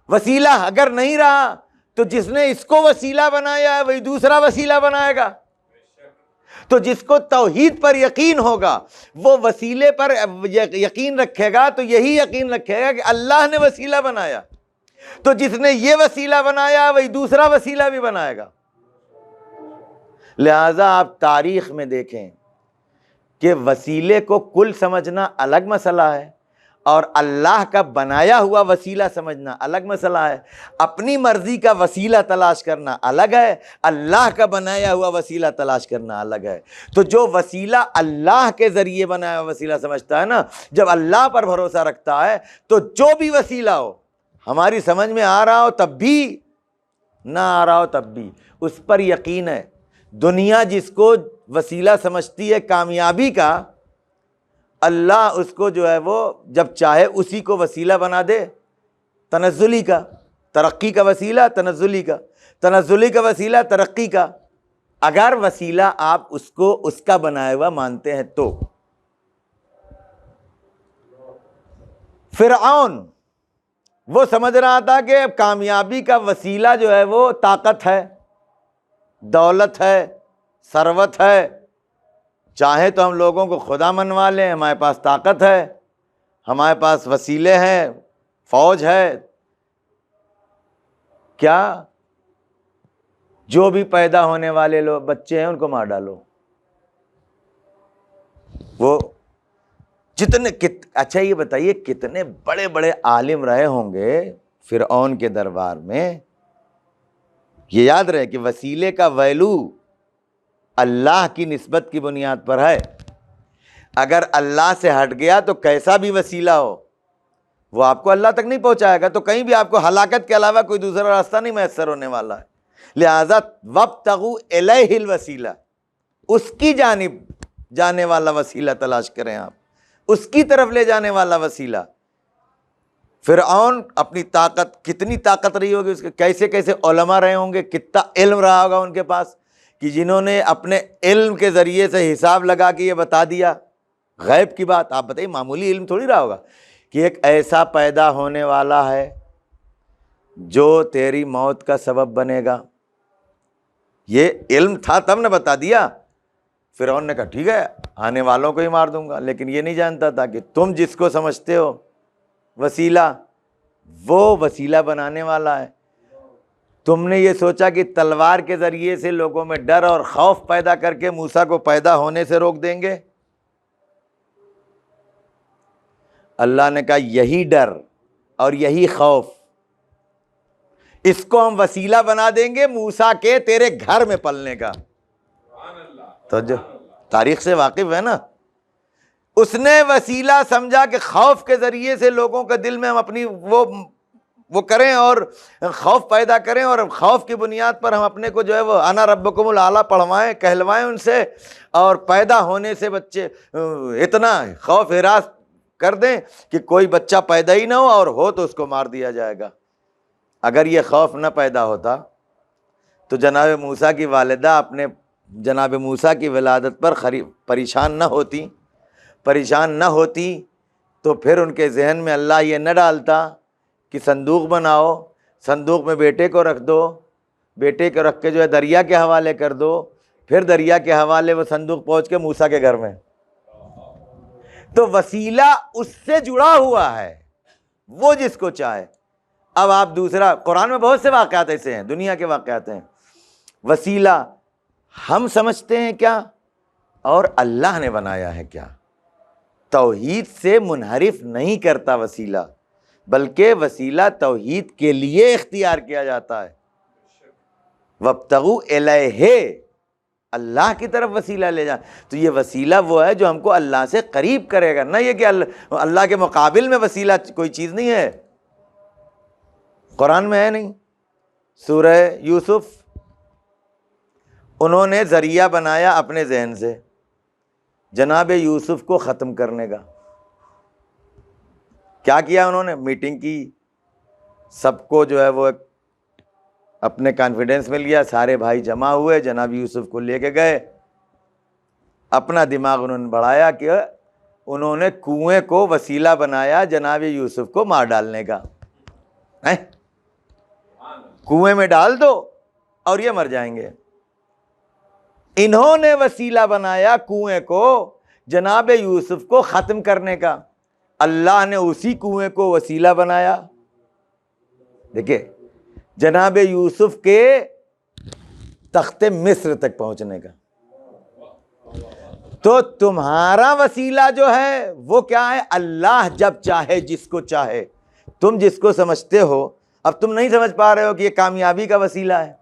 وسیلہ اگر نہیں رہا تو جس نے اس کو وسیلہ بنایا ہے وہی دوسرا وسیلہ بنائے گا. تو جس کو توحید پر یقین ہوگا وہ وسیلے پر یقین رکھے گا, تو یہی یقین رکھے گا کہ اللہ نے وسیلہ بنایا. تو جس نے یہ وسیلہ بنایا وہی دوسرا وسیلہ بھی بنائے گا. لہذا آپ تاریخ میں دیکھیں کہ وسیلے کو کل سمجھنا الگ مسئلہ ہے اور اللہ کا بنایا ہوا وسیلہ سمجھنا الگ مسئلہ ہے. اپنی مرضی کا وسیلہ تلاش کرنا الگ ہے, اللہ کا بنایا ہوا وسیلہ تلاش کرنا الگ ہے. تو جو وسیلہ اللہ کے ذریعے بنایا ہوا وسیلہ سمجھتا ہے نا, جب اللہ پر بھروسہ رکھتا ہے تو جو بھی وسیلہ ہو, ہماری سمجھ میں آ رہا ہو تب بھی, نہ آ رہا ہو تب بھی, اس پر یقین ہے. دنیا جس کو وسیلہ سمجھتی ہے کامیابی کا, اللہ اس کو جو ہے وہ جب چاہے اسی کو وسیلہ بنا دے تنزلی کا. ترقی کا وسیلہ تنزلی کا, تنزلی کا وسیلہ ترقی کا, اگر وسیلہ آپ اس کو اس کا بنایا ہوا مانتے ہیں تو. فرعون وہ سمجھ رہا تھا کہ کامیابی کا وسیلہ جو ہے وہ طاقت ہے, دولت ہے, ثروت ہے. چاہے تو ہم لوگوں کو خدا منوا لیں, ہمارے پاس طاقت ہے, ہمارے پاس وسیلے ہیں, فوج ہے. کیا جو بھی پیدا ہونے والے لوگ بچے ہیں ان کو مار ڈالو. وہ جتنے اچھا یہ بتائیے کتنے بڑے بڑے عالم رہے ہوں گے فرعون کے دربار میں. یہ یاد رہے کہ وسیلے کا ویلو اللہ کی نسبت کی بنیاد پر ہے. اگر اللہ سے ہٹ گیا تو کیسا بھی وسیلہ ہو وہ آپ کو اللہ تک نہیں پہنچائے گا, تو کہیں بھی آپ کو ہلاکت کے علاوہ کوئی دوسرا راستہ نہیں میسر ہونے والا ہے. لہذا وابتغوا الیہ الوسیلہ, اس کی جانب جانے والا وسیلہ تلاش کریں آپ, اس کی طرف لے جانے والا وسیلہ. فرعون اپنی طاقت, کتنی طاقت رہی ہوگی اس کے, کیسے کیسے علماء رہے ہوں گے, کتنا علم رہا ہوگا ان کے پاس کہ جنہوں نے اپنے علم کے ذریعے سے حساب لگا کے یہ بتا دیا غیب کی بات. آپ بتائیے معمولی علم تھوڑی رہا ہوگا کہ ایک ایسا پیدا ہونے والا ہے جو تیری موت کا سبب بنے گا. یہ علم تھا تب نے بتا دیا. فرعون نے کہا ٹھیک ہے آنے والوں کو ہی مار دوں گا, لیکن یہ نہیں جانتا تھا کہ تم جس کو سمجھتے ہو وسیلہ, وہ وسیلہ بنانے والا ہے. تم نے یہ سوچا کہ تلوار کے ذریعے سے لوگوں میں ڈر اور خوف پیدا کر کے موسیٰ کو پیدا ہونے سے روک دیں گے. اللہ نے کہا یہی ڈر اور یہی خوف اس کو ہم وسیلہ بنا دیں گے موسیٰ کے تیرے گھر میں پلنے کا. تو جو تاریخ سے واقف ہے نا, اس نے وسیلہ سمجھا کہ خوف کے ذریعے سے لوگوں کے دل میں ہم اپنی وہ کریں اور خوف پیدا کریں, اور خوف کی بنیاد پر ہم اپنے کو جو ہے وہ انا ربکم الاعلیٰ پڑھوائیں, کہلوائیں ان سے, اور پیدا ہونے سے بچے اتنا خوف ہراس کر دیں کہ کوئی بچہ پیدا ہی نہ ہو, اور ہو تو اس کو مار دیا جائے گا. اگر یہ خوف نہ پیدا ہوتا تو جناب موسیٰ کی والدہ اپنے جناب موسیٰ کی ولادت پر پریشان نہ ہوتی تو پھر ان کے ذہن میں اللہ یہ نہ ڈالتا کہ صندوق بناؤ, صندوق میں بیٹے کو رکھ دو, بیٹے کو رکھ کے جو ہے دریا کے حوالے کر دو, پھر دریا کے حوالے وہ صندوق پہنچ کے موسیٰ کے گھر میں. تو وسیلہ اس سے جڑا ہوا ہے, وہ جس کو چاہے. اب آپ دوسرا, قرآن میں بہت سے واقعات ایسے ہیں, دنیا کے واقعات ہیں. وسیلہ ہم سمجھتے ہیں کیا اور اللہ نے بنایا ہے کیا. توحید سے منحرف نہیں کرتا وسیلہ, بلکہ وسیلہ توحید کے لیے اختیار کیا جاتا ہے. وابتغوا الیہ, اللہ کی طرف وسیلہ لے جا. تو یہ وسیلہ وہ ہے جو ہم کو اللہ سے قریب کرے گا, نہ یہ کہ اللہ کے مقابل میں وسیلہ کوئی چیز نہیں ہے. قرآن میں ہے نہیں. سورہ یوسف, انہوں نے ذریعہ بنایا اپنے ذہن سے جناب یوسف کو ختم کرنے کا. کیا کیا انہوں نے؟ میٹنگ کی, سب کو جو ہے وہ اپنے کانفیڈنس میں لیا, سارے بھائی جمع ہوئے, جناب یوسف کو لے کے گئے. اپنا دماغ انہوں نے بڑھایا کہ انہوں نے کنویں کو وسیلہ بنایا جناب یوسف کو مار ڈالنے کا. کنویں میں ڈال دو اور یہ مر جائیں گے. انہوں نے وسیلہ بنایا کنویں کو جناب یوسف کو ختم کرنے کا. اللہ نے اسی کنویں کو وسیلہ بنایا دیکھیں جناب یوسف کے تخت مصر تک پہنچنے کا. تو تمہارا وسیلہ جو ہے وہ کیا ہے؟ اللہ جب چاہے جس کو چاہے. تم جس کو سمجھتے ہو، اب تم نہیں سمجھ پا رہے ہو کہ یہ کامیابی کا وسیلہ ہے،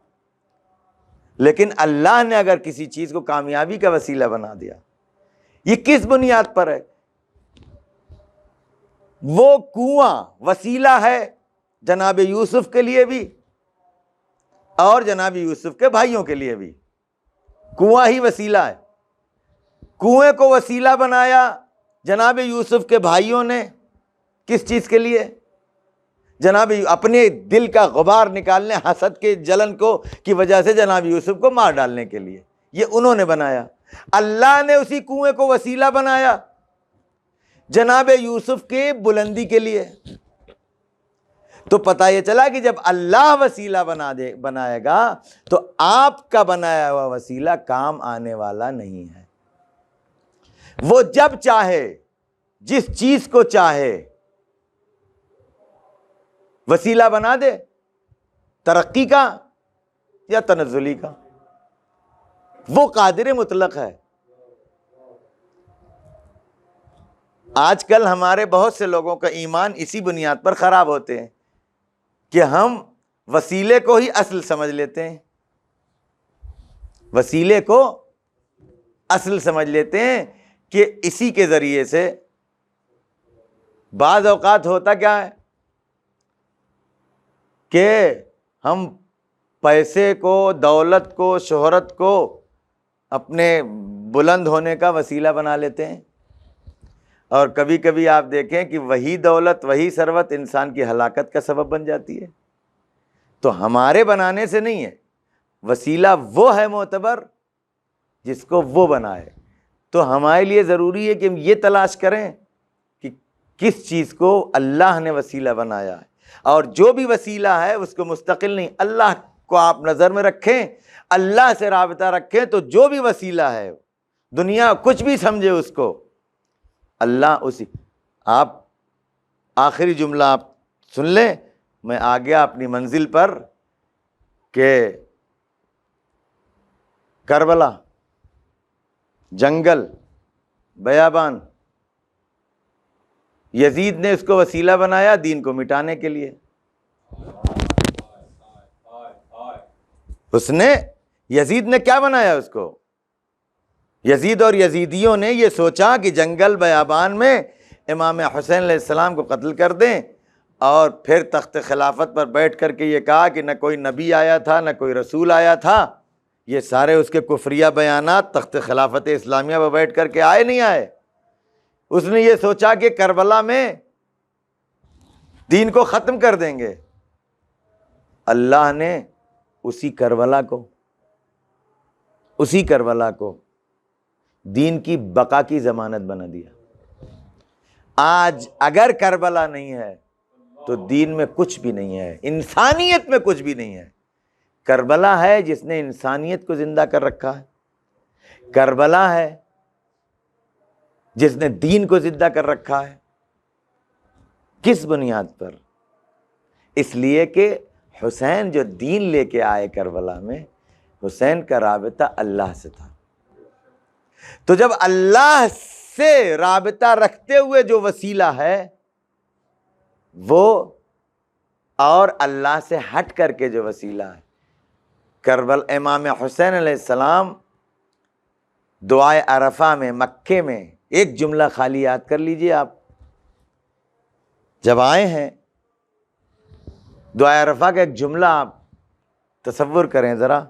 لیکن اللہ نے اگر کسی چیز کو کامیابی کا وسیلہ بنا دیا، یہ کس بنیاد پر ہے؟ وہ کنواں وسیلہ ہے جناب یوسف کے لیے بھی اور جناب یوسف کے بھائیوں کے لیے بھی. کنواں ہی وسیلہ ہے. کنویں کو وسیلہ بنایا جناب یوسف کے بھائیوں نے کس چیز کے لیے؟ جناب اپنے دل کا غبار نکالنے، حسد کے جلن کو کی وجہ سے جناب یوسف کو مار ڈالنے کے لیے. یہ انہوں نے بنایا. اللہ نے اسی کنویں کو وسیلہ بنایا جناب یوسف کے بلندی کے لیے. تو پتہ یہ چلا کہ جب اللہ وسیلہ بنائے گا تو آپ کا بنایا ہوا وسیلہ کام آنے والا نہیں ہے. وہ جب چاہے جس چیز کو چاہے وسیلہ بنا دے، ترقی کا یا تنزلی کا. وہ قادر مطلق ہے. آج کل ہمارے بہت سے لوگوں کا ایمان اسی بنیاد پر خراب ہوتے ہیں کہ ہم وسیلے کو ہی اصل سمجھ لیتے ہیں. وسیلے کو اصل سمجھ لیتے ہیں کہ اسی کے ذریعے سے بعض اوقات ہوتا کیا ہے کہ ہم پیسے کو، دولت کو، شہرت کو اپنے بلند ہونے کا وسیلہ بنا لیتے ہیں. اور کبھی کبھی آپ دیکھیں کہ وہی دولت، وہی ثروت انسان کی ہلاکت کا سبب بن جاتی ہے. تو ہمارے بنانے سے نہیں ہے، وسیلہ وہ ہے معتبر جس کو وہ بنائے. تو ہمارے لیے ضروری ہے کہ ہم یہ تلاش کریں کہ کس چیز کو اللہ نے وسیلہ بنایا ہے، اور جو بھی وسیلہ ہے اس کو مستقل نہیں، اللہ کو آپ نظر میں رکھیں، اللہ سے رابطہ رکھیں. تو جو بھی وسیلہ ہے، دنیا کچھ بھی سمجھے اس کو، اللہ اسی. آپ آخری جملہ آپ سن لیں، میں آ گیا اپنی منزل پر کہ کربلا، جنگل، بیابان، یزید نے اس کو وسیلہ بنایا دین کو مٹانے کے لیے. اس نے، یزید نے کیا بنایا اس کو؟ یزید اور یزیدیوں نے یہ سوچا کہ جنگل بیابان میں امام حسین علیہ السلام کو قتل کر دیں، اور پھر تخت خلافت پر بیٹھ کر کے یہ کہا کہ نہ کوئی نبی آیا تھا نہ کوئی رسول آیا تھا. یہ سارے اس کے کفریہ بیانات تخت خلافت اسلامیہ پر بیٹھ کر کے آئے نہیں آئے. اس نے یہ سوچا کہ کربلا میں دین کو ختم کر دیں گے. اللہ نے اسی کربلا کو دین کی بقا کی ضمانت بنا دیا. آج اگر کربلا نہیں ہے تو دین میں کچھ بھی نہیں ہے، انسانیت میں کچھ بھی نہیں ہے. کربلا ہے جس نے انسانیت کو زندہ کر رکھا ہے. کربلا ہے جس نے دین کو زندہ کر رکھا ہے. کس بنیاد پر؟ اس لیے کہ حسین جو دین لے کے آئے کربلا میں، حسین کا رابطہ اللہ سے تھا. تو جب اللہ سے رابطہ رکھتے ہوئے جو وسیلہ ہے وہ، اور اللہ سے ہٹ کر کے جو وسیلہ ہے، کربلا، امام حسین علیہ السلام دعائے عرفہ میں مکے میں ایک جملہ خالی یاد کر لیجئے. آپ جب آئے ہیں دعائے عرفہ کا ایک جملہ آپ تصور کریں ذرا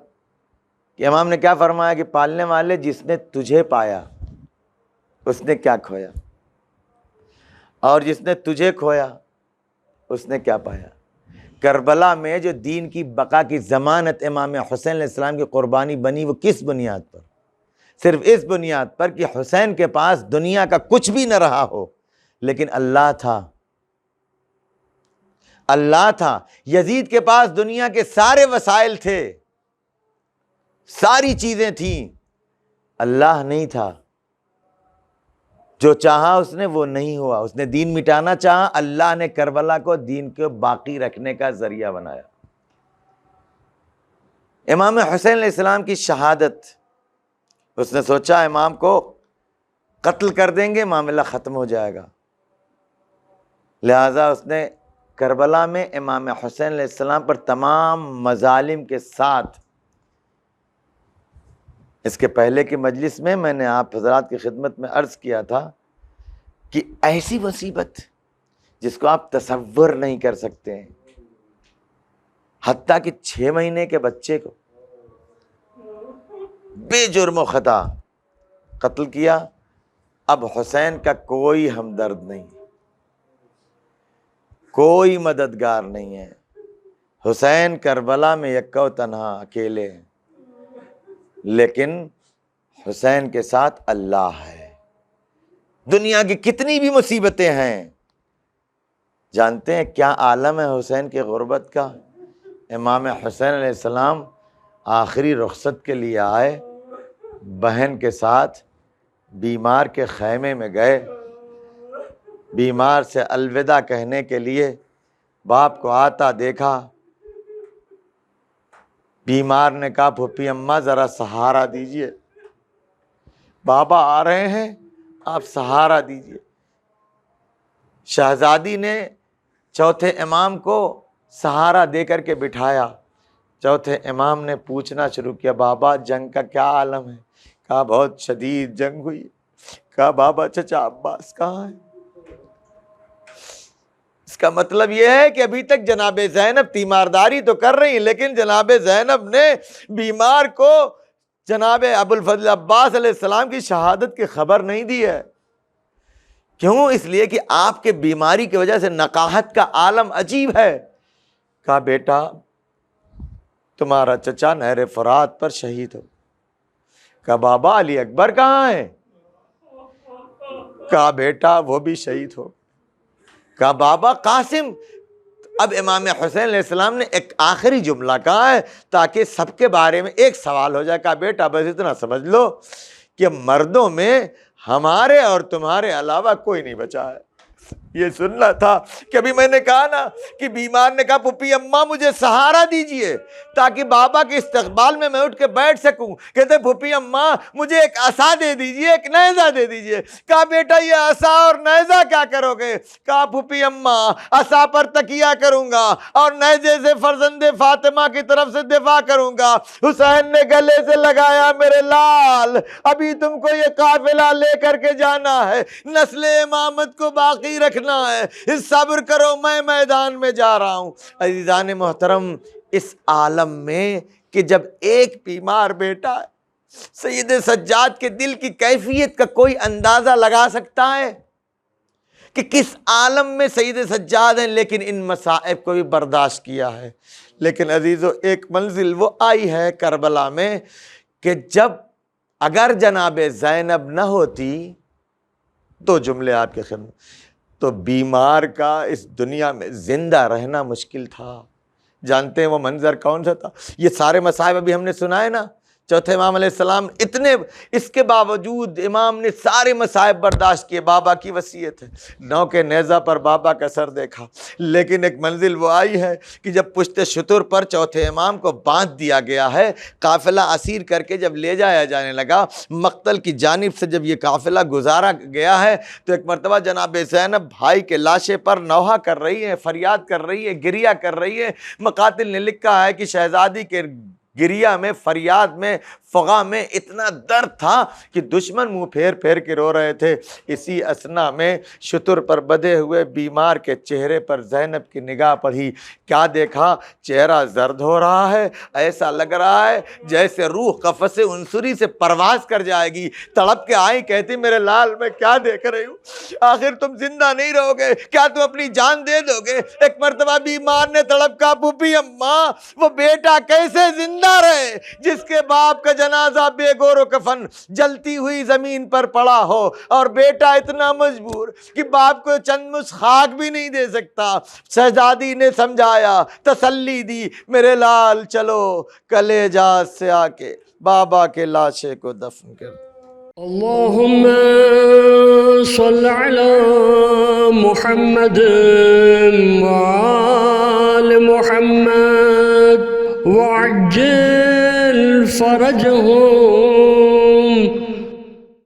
کہ امام نے کیا فرمایا کہ پالنے والے جس نے تجھے پایا اس نے کیا کھویا، اور جس نے تجھے کھویا اس نے کیا پایا. کربلا میں جو دین کی بقا کی ضمانت امام حسین علیہ السلام کی قربانی بنی، وہ کس بنیاد پر؟ صرف اس بنیاد پر کہ حسین کے پاس دنیا کا کچھ بھی نہ رہا ہو، لیکن اللہ تھا، اللہ تھا۔ یزید کے پاس دنیا کے سارے وسائل تھے، ساری چیزیں تھیں، اللہ نہیں تھا۔ جو چاہا اس نے وہ نہیں ہوا، اس نے دین مٹانا چاہا، اللہ نے کربلا کو دین کو باقی رکھنے کا ذریعہ بنایا۔ امام حسین علیہ السلام کی شہادت، اس نے سوچا امام کو قتل کر دیں گے معاملہ ختم ہو جائے گا، لہذا اس نے کربلا میں امام حسین علیہ السلام پر تمام مظالم کے ساتھ، اس کے پہلے کی مجلس میں نے آپ حضرات کی خدمت میں عرض کیا تھا کہ ایسی مصیبت جس کو آپ تصور نہیں کر سکتے ہیں، حتیٰ کہ 6 مہینے کے بچے کو بے جرم و خطا قتل کیا۔ اب حسین کا کوئی ہمدرد نہیں، کوئی مددگار نہیں ہے، حسین کربلا میں یکا و تنہا اکیلے ہیں، لیکن حسین کے ساتھ اللہ ہے۔ دنیا کی کتنی بھی مصیبتیں ہیں، جانتے ہیں کیا عالم ہے حسین کی غربت کا؟ امام حسین علیہ السلام آخری رخصت کے لیے آئے، بہن کے ساتھ بیمار کے خیمے میں گئے، بیمار سے الوداع کہنے کے لیے باپ کو آتا دیکھا، بیمار نے کہا پھوپھی اماں ذرا سہارا دیجئے، بابا آ رہے ہیں آپ سہارا دیجئے۔ شہزادی نے چوتھے امام کو سہارا دے کر کے بٹھایا، چوتھے امام نے پوچھنا شروع کیا بابا جنگ کا کیا عالم ہے؟ کہا بہت شدید جنگ ہوئی۔ کہا بابا چچا عباس کہاں ہے؟ اس کا مطلب یہ ہے کہ ابھی تک جناب زینب تیمارداری تو کر رہی، لیکن جناب زینب نے بیمار کو جناب ابوالفضل عباس علیہ السلام کی شہادت کی خبر نہیں دی ہے۔ کیوں؟ اس لیے کہ آپ کے بیماری کی وجہ سے نقاہت کا عالم عجیب ہے۔ کہا بیٹا تمہارا چچا نہر فرات پر شہید ہو۔ کہا بابا علی اکبر کہاں ہے؟ کہا بیٹا وہ بھی شہید ہو۔ کہا بابا قاسم؟ اب امام حسین علیہ السلام نے ایک آخری جملہ کہا ہے تاکہ سب کے بارے میں ایک سوال ہو جائے۔ کہا بیٹا بس اتنا سمجھ لو کہ مردوں میں ہمارے اور تمہارے علاوہ کوئی نہیں بچا ہے۔ یہ سننا تھا کہ ابھی میں نے کہا نا کہ بیمار نے کہا پھوپھی اماں مجھے سہارا دیجئے تاکہ بابا کے استقبال میں اٹھ کے بیٹھ سکوں۔ کہتے پھوپھی اماں مجھے ایک عصا دے دیجئے، ایک نیزہ دے دیجئے۔ کہا بیٹا یہ عصا اور نیزہ کیا کرو گے؟ کہا پھوپھی اماں عصا پر تکیہ کروں گا اور نیزے سے فرزند فاطمہ کی طرف سے دفاع کروں گا۔ حسین نے گلے سے لگایا میرے لال ابھی تم کو یہ قافلہ لے کر کے جانا ہے، نسل امامت کو باقی رکھنا ہے، صبر کرو میں میدان میں جا رہا ہوں۔ عزیزان محترم، اس عالم میں کہ جب ایک بیمار بیٹا ہے، سید سجاد کے دل کی کیفیت کا کوئی اندازہ لگا سکتا ہے کہ کس عالم میں سید سجاد ہیں، لیکن ان مصائب کو بھی برداشت کیا ہے۔ لیکن عزیزو ایک منزل وہ آئی ہے کربلا میں کہ جب اگر جناب زینب نہ ہوتی، 2 جملے آپ کے خدمت، تو بیمار کا اس دنیا میں زندہ رہنا مشکل تھا۔ جانتے ہیں وہ منظر کون سا تھا؟ یہ سارے مصائب ابھی ہم نے سنا ہے نا، چوتھے امام علیہ السلام اتنے، اس کے باوجود امام نے سارے مصائب برداشت کیے۔ بابا کی وصیت ہے، نو کے نیزہ پر بابا کا سر دیکھا، لیکن ایک منزل وہ آئی ہے کہ جب پشت شتر پر چوتھے امام کو باندھ دیا گیا ہے، قافلہ اسیر کر کے جب لے جایا جانے لگا، مقتل کی جانب سے جب یہ قافلہ گزارا گیا ہے تو ایک مرتبہ جناب زینب بھائی کے لاشے پر نوحہ کر رہی ہے، فریاد کر رہی ہے، گریہ کر رہی ہے۔ مقاتل نے لکھا ہے کہ شہزادی کے گریہ میں، فریاد میں، فغاں میں اتنا درد تھا کہ دشمن منہ پھیر پھیر کے رو رہے تھے۔ اسی اثنا میں شتر پر بدے ہوئے بیمار کے چہرے پر زینب کی نگاہ پڑی، کیا دیکھا؟ چہرہ زرد ہو رہا ہے، ایسا لگ رہا ہے جیسے روح قفس عنصری سے پرواز کر جائے گی۔ تڑپ کے آئی، کہتی میرے لال میں کیا دیکھ رہی ہوں؟ آخر تم زندہ نہیں رہو گے کیا؟ تم اپنی جان دے دو گے؟ ایک مرتبہ بیمار نے تڑپ کہا پھوپھی اماں وہ بیٹا کیسے زندہ زندہ رہے، جس کے باپ کا جنازہ بے گور و کفن جلتی ہوئی زمین پر پڑا ہو اور بیٹا اتنا مجبور کہ باپ کو چند مس خاک بھی نہیں دے سکتا، شہزادی نے سمجھایا، تسلی دی، میرے لال چلو کلیجات سے آ کے بابا کے لاشے کو دفن کر دو۔ اللهم صل على محمد وآل محمد وعجل فرجهم